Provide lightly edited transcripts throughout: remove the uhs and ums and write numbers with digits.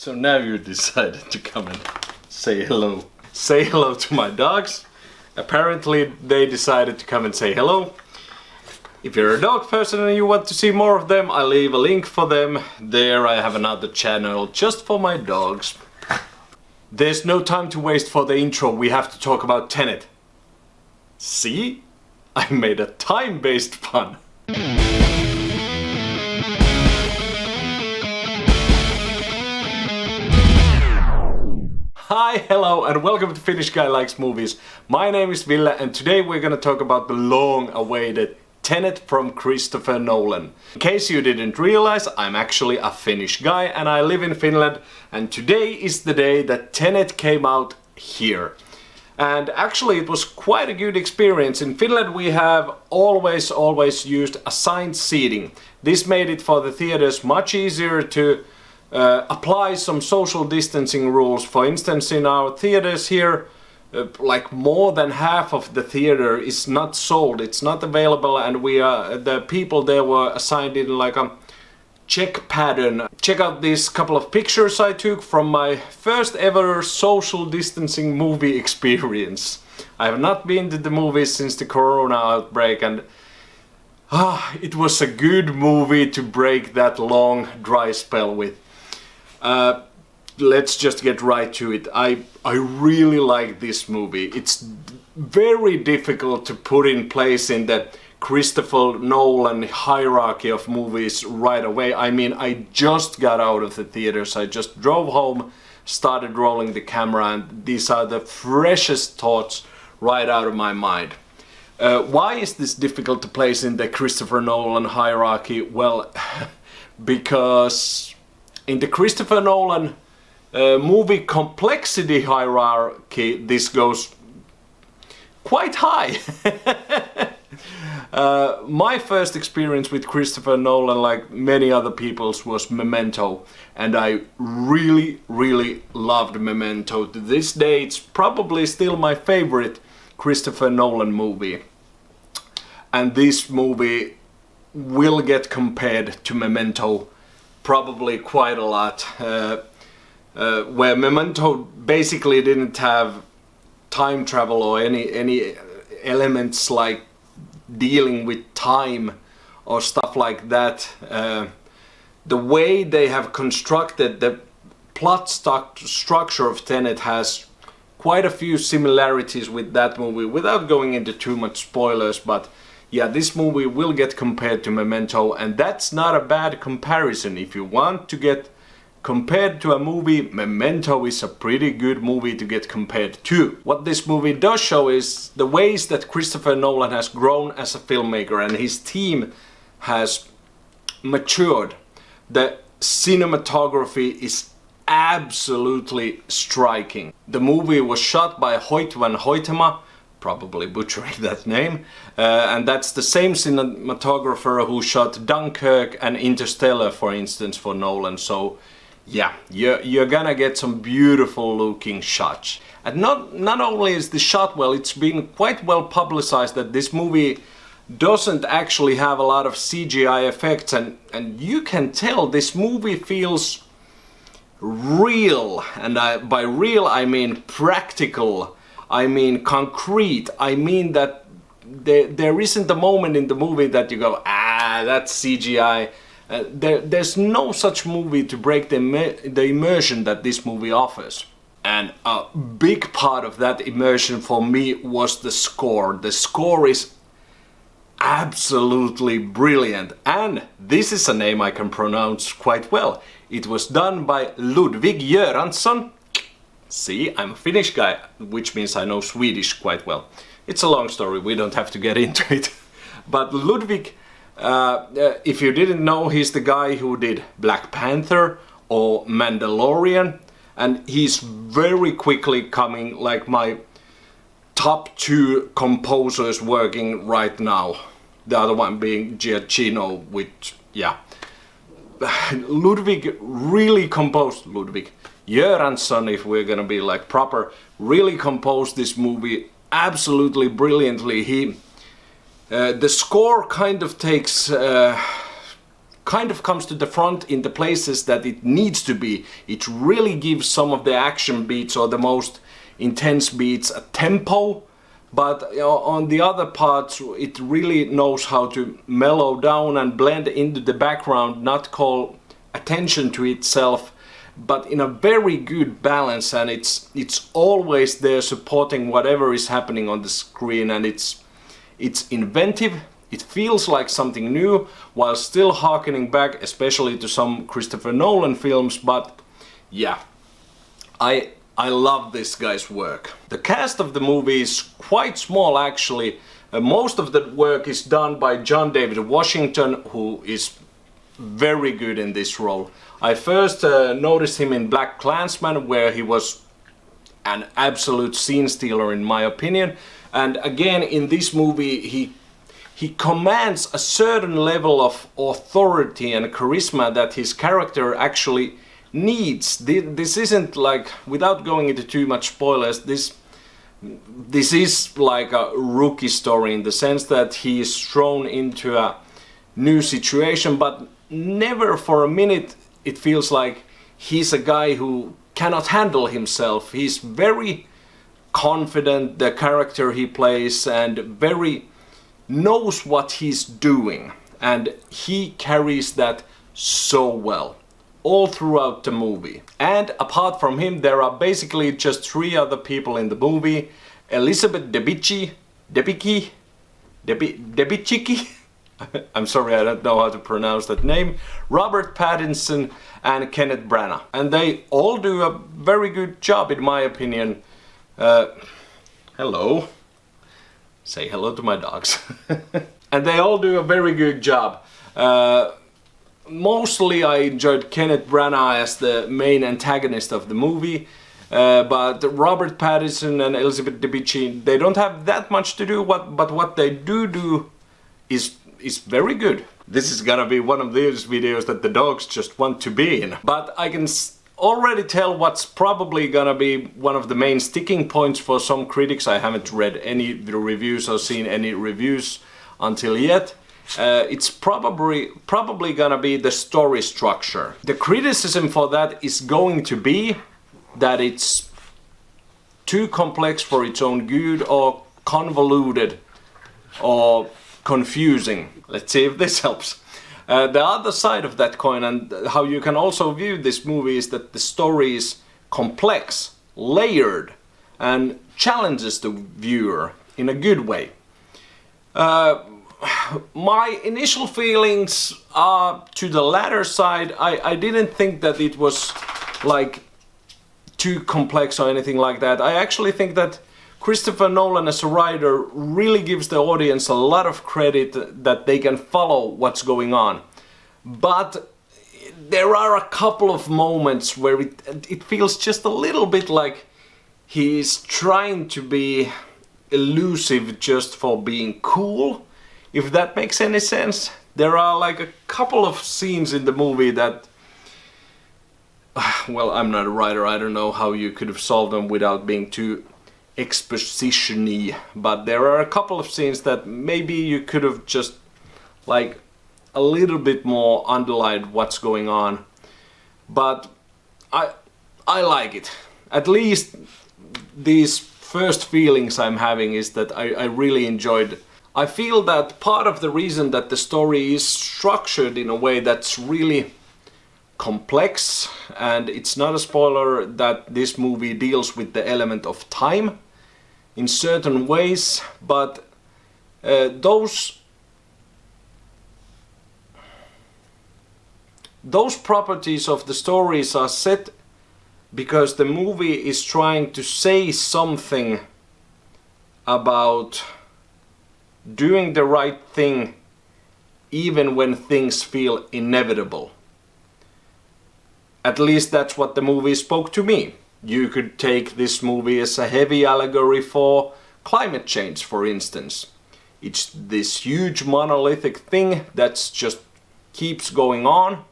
So now you decided to come and say hello. Say hello to my dogs. Apparently they decided to come and say hello. If you're a dog person and you want to see more of them, I leave a link for them. There I have another channel just for my dogs. There's no time to waste for the intro, we have to talk about Tenet. See? I made a time-based pun. Hi, hello and welcome to Finnish Guy Likes Movies. My name is Ville and today we're gonna talk about the long-awaited Tenet from Christopher Nolan. In case you didn't realize, I'm actually a Finnish guy and I live in Finland, and today is the day that Tenet came out here. And actually it was quite a good experience. In Finland we have always used assigned seating. This made it for the theaters much easier to apply some social distancing rules. For instance, in our theaters here, like more than half of the theater is not sold, it's not available, and the people there were assigned in like a check pattern. Check out these couple of pictures I took from my first ever social distancing movie experience. I have not been to the movies since the corona outbreak, and it was a good movie to break that long dry spell with. Let's just get right to it. I really like this movie. It's very difficult to put in place in the Christopher Nolan hierarchy of movies right away. I mean, I just got out of the theaters. I just drove home, started rolling the camera, and these are the freshest thoughts right out of my mind. Why is this difficult to place in the Christopher Nolan hierarchy? Well, because in the Christopher Nolan movie complexity hierarchy, this goes quite high. My first experience with Christopher Nolan, like many other people's, was Memento, and I really loved Memento. To this day it's probably still my favorite Christopher Nolan movie, and this movie will get compared to Memento probably quite a lot, where Memento basically didn't have time travel or any elements like dealing with time or stuff like that. The way they have constructed the plot structure of Tenet has quite a few similarities with that movie, without going into too much spoilers, but yeah, this movie will get compared to Memento, and that's not a bad comparison. If you want to get compared to a movie, Memento is a pretty good movie to get compared to. What this movie does show is the ways that Christopher Nolan has grown as a filmmaker and his team has matured. The cinematography is absolutely striking. The movie was shot by Hoyt van Hoytema, probably butchering that name, and that's the same cinematographer who shot Dunkirk and Interstellar, for instance, for Nolan. So yeah, you're gonna get some beautiful looking shots. And not only is the shot well, it's been quite well publicized that this movie doesn't actually have a lot of CGI effects, and you can tell this movie feels real, and by real I mean practical, I mean concrete. I mean that there isn't a moment in the movie that you go, that's CGI. There's no such movie to break the immersion that this movie offers. And a big part of that immersion for me was the score. The score is absolutely brilliant, and this is a name I can pronounce quite well. It was done by Ludwig Göransson. See, I'm a Finnish guy, which means I know Swedish quite well. It's a long story, we don't have to get into it. But Ludwig, if you didn't know, he's the guy who did Black Panther or Mandalorian, and he's very quickly coming like my top two composers working right now. The other one being Giacchino, which, yeah. Ludwig really composed, Göransson, if we're gonna be like proper, really composed this movie absolutely brilliantly. The score kind of takes kind of comes to the front in the places that it needs to be. It really gives some of the action beats or the most intense beats a tempo, but on the other parts it really knows how to mellow down and blend into the background, not call attention to itself, but in a very good balance, and it's always there supporting whatever is happening on the screen, and it's inventive. It feels like something new while still harkening back especially to some Christopher Nolan films, but yeah, I love this guy's work. The cast of the movie is quite small actually. Most of the work is done by John David Washington, who is very good in this role. I first noticed him in Black Klansman, where he was an absolute scene stealer in my opinion, and again in this movie he commands a certain level of authority and charisma that his character actually needs. This isn't like, without going into too much spoilers, this is like a rookie story in the sense that he is thrown into a new situation, but never for a minute it feels like he's a guy who cannot handle himself. He's very confident, the character he plays, and very knows what he's doing, and he carries that so well all throughout the movie. And apart from him there are basically just three other people in the movie: Elizabeth Debicki, I'm sorry, I don't know how to pronounce that name, Robert Pattinson and Kenneth Branagh, and they all do a very good job in my opinion. Hello. Say hello to my dogs. And they all do a very good job. Mostly I enjoyed Kenneth Branagh as the main antagonist of the movie, but Robert Pattinson and Elizabeth Debicki, they don't have that much to do, but what they do is very good. This is gonna be one of those videos that the dogs just want to be in. But I can already tell what's probably gonna be one of the main sticking points for some critics. I haven't read any reviews or seen any reviews until yet. It's probably gonna be the story structure. The criticism for that is going to be that it's too complex for its own good, or convoluted, or confusing. Let's see if this helps. The other side of that coin, and how you can also view this movie, is that the story is complex, layered, and challenges the viewer in a good way. My initial feelings are to the latter side. I didn't think that it was like too complex or anything like that. I actually think that Christopher Nolan as a writer really gives the audience a lot of credit that they can follow what's going on. But there are a couple of moments where it feels just a little bit like he's trying to be elusive just for being cool, if that makes any sense. There are like a couple of scenes in the movie that, well, I'm not a writer, I don't know how you could have solved them without being too exposition-y, but there are a couple of scenes that maybe you could have just like a little bit more underlined what's going on. But I like it. At least these first feelings I'm having is that I really enjoyed it. I feel that part of the reason that the story is structured in a way that's really complex, and it's not a spoiler that this movie deals with the element of time in certain ways, but those properties of the stories are set because the movie is trying to say something about doing the right thing even when things feel inevitable. At least that's what the movie spoke to me. You could take this movie as a heavy allegory for climate change, for instance. It's this huge monolithic thing that just keeps going on.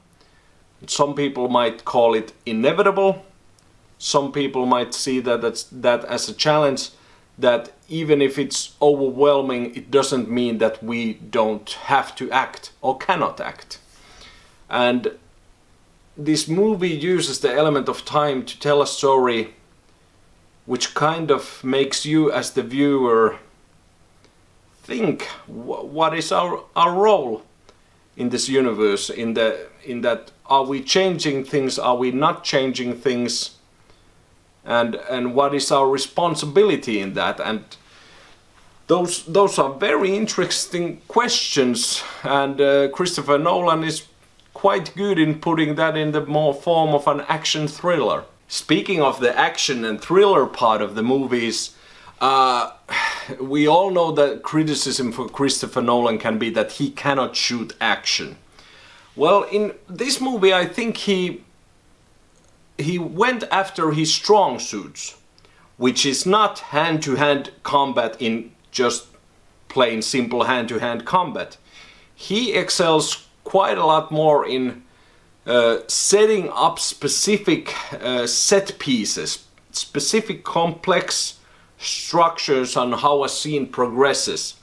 Some people might call it inevitable. Some people might see that as a challenge, that even if it's overwhelming, it doesn't mean that we don't have to act or cannot act. And this movie uses the element of time to tell a story which kind of makes you as the viewer think what is our role in this universe, in that are we changing things, are we not changing things, and what is our responsibility in that. And those are very interesting questions, and Christopher Nolan is quite good in putting that in the more form of an action thriller. Speaking of the action and thriller part of the movies, we all know that criticism for Christopher Nolan can be that he cannot shoot action. Well, in this movie I think he went after his strong suits, which is not hand-to-hand combat in just plain simple hand-to-hand combat. He excels quite a lot more in setting up specific set pieces, specific complex structures on how a scene progresses.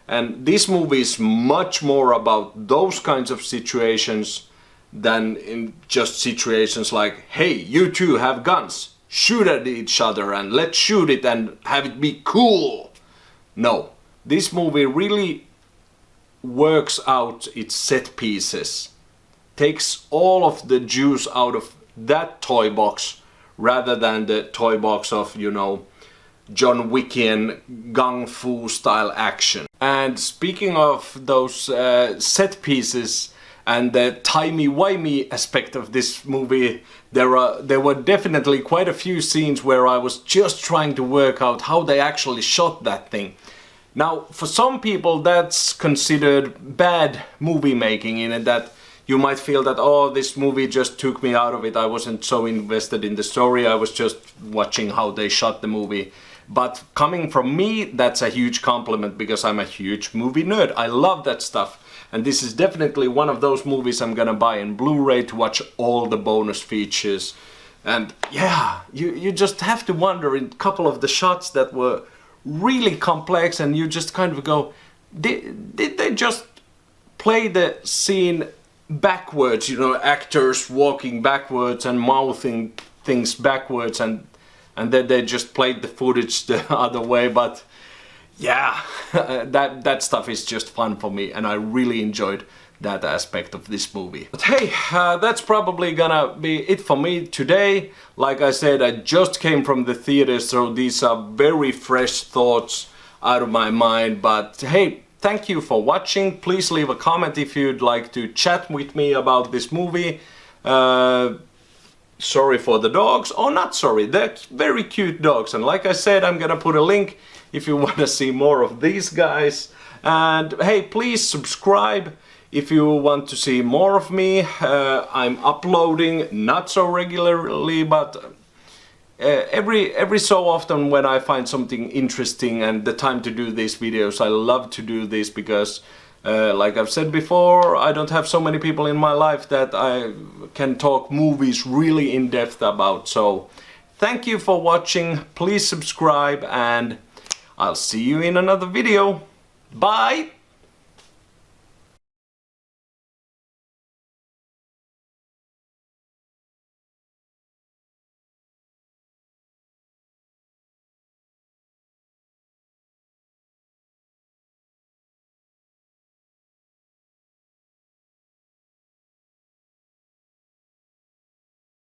And this movie is much more about those kinds of situations than in just situations like, hey, you two have guns, shoot at each other and let's shoot it and have it be cool. No, this movie really works out its set pieces, takes all of the juice out of that toy box rather than the toy box of, you know, John Wickian gung fu style action. And speaking of those set pieces and the timey-wimey aspect of this movie, there were definitely quite a few scenes where I was just trying to work out how they actually shot that thing. Now, for some people that's considered bad movie making, in it that you might feel that, oh, this movie just took me out of it, I wasn't so invested in the story, I was just watching how they shot the movie. But coming from me, that's a huge compliment, because I'm a huge movie nerd. I love that stuff. And this is definitely one of those movies I'm gonna buy in Blu-ray to watch all the bonus features. And yeah, you just have to wonder in a couple of the shots that were really complex, and you just kind of go, did they just play the scene backwards? You know, actors walking backwards and mouthing things backwards, and then they just played the footage the other way. But yeah, that stuff is just fun for me, and I really enjoyed that aspect of this movie. But hey, that's probably gonna be it for me today. Like I said, I just came from the theater, so these are very fresh thoughts out of my mind. But hey, thank you for watching. Please leave a comment if you'd like to chat with me about this movie. Sorry for the dogs, or not sorry, they're very cute dogs. And like I said, I'm gonna put a link if you want to see more of these guys. And hey, please subscribe if you want to see more of me. I'm uploading not so regularly, but every so often when I find something interesting and the time to do these videos. I love to do this because like I've said before, I don't have so many people in my life that I can talk movies really in depth about. So thank you for watching, please subscribe, and I'll see you in another video. Bye!